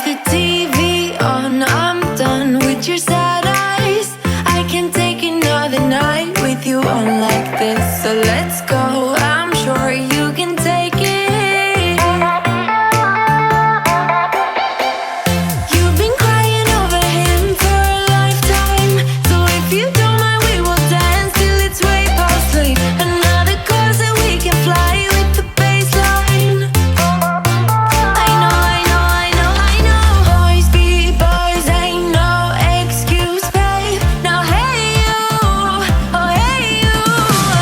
the TV on, I'm done with your sad eyes. I can't take another night with you on like this. So let's go, I'm sure you can take it. You've been crying over him for a lifetime. So if you don't mind, we will dance till it's way past sleep. Another course that we can fly with the baseline. I know, I know, I know, I know. Boys be boys, ain't no excuse, babe. Now hey you, oh hey you.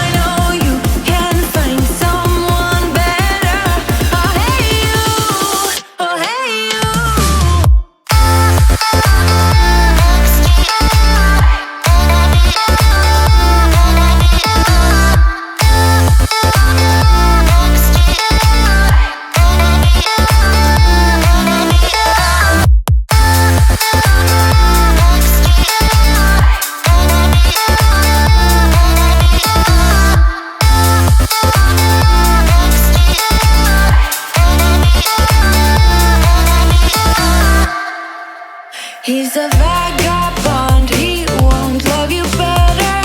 I know you can find someone better. Oh hey you, oh hey you. He's a vagabond, he won't love you better.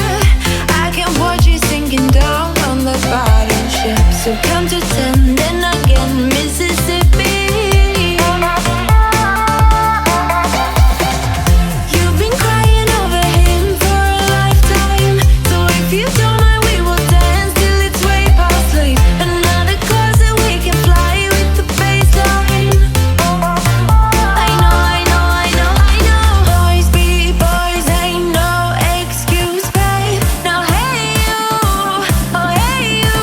I can watch you sinking down on the battleship. So count to 10, then again, Mississippi. You've been crying over him for a lifetime. So if you don't mind, we will dance till it's way past sleep. Another course that we can fly with the baseline. I know, I know, I know, I know. Boys be boys, ain't no excuse, babe. Now hey you, oh hey you.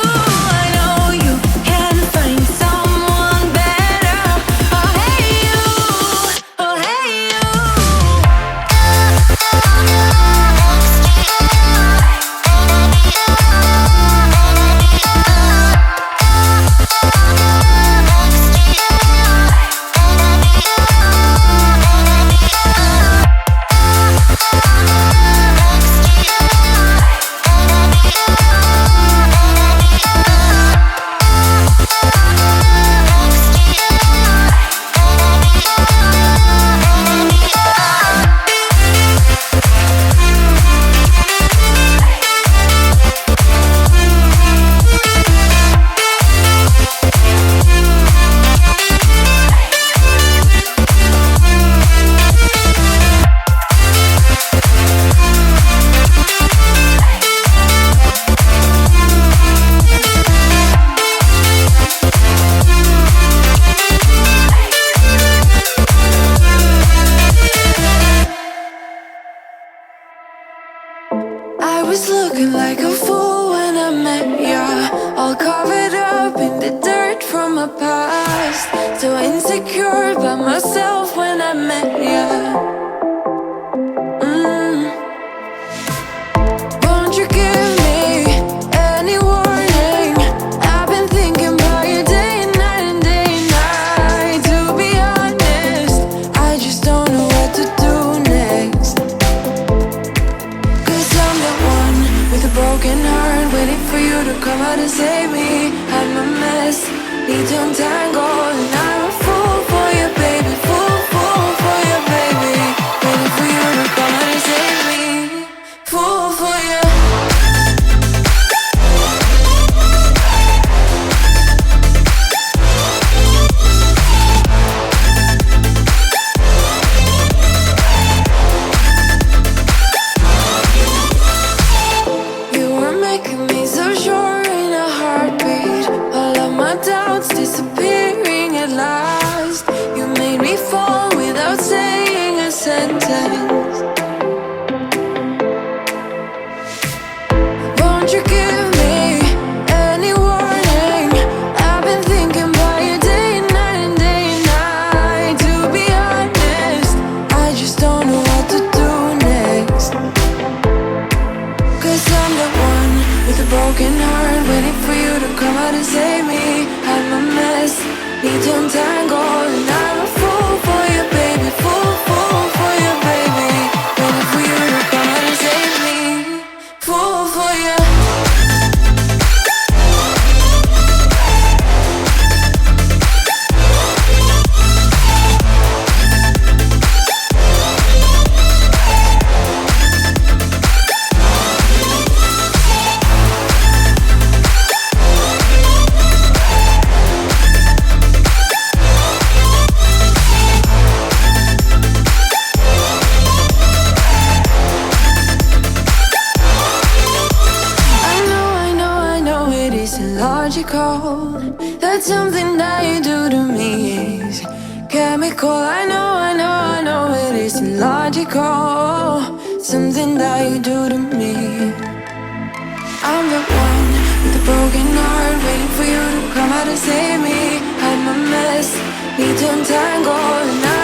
I know you can find someone better. Oh hey you, oh hey you. I was looking like a fool when I met ya, all covered up in the dirt from my past. So insecure by myself when I met ya. Won't you give me any warning? I've been thinking about you day and night and day and night. To be honest, I just don't know what to do next. Cause I'm the one with a broken heart, waiting for you to come out and save me. I'm a mess, need to untangle, and I'm a fool for you, baby. Fool for you, baby. Waiting for you to come out and save me. Fool for you. You were making me so sure in a heartbeat. All of my doubts disappearing at last. You made me fall without saying a sentence. Won't you give me any warning? I've been thinking about you day and night and day and night. To be honest, I just don't know what to do next. Cause I'm the one with a broken heart, waiting for you to come out and save me. I'm a mess, need to untangle, and I'm a fool for you, baby. Fool for you, baby. Waiting for you to come out and save me. Fool for you. That something that you do to me is chemical. I know it isn't logical. Something that you do to me. I'm the one with a broken heart, waiting for you to come out and save me. Hide my mess, need to untangle, and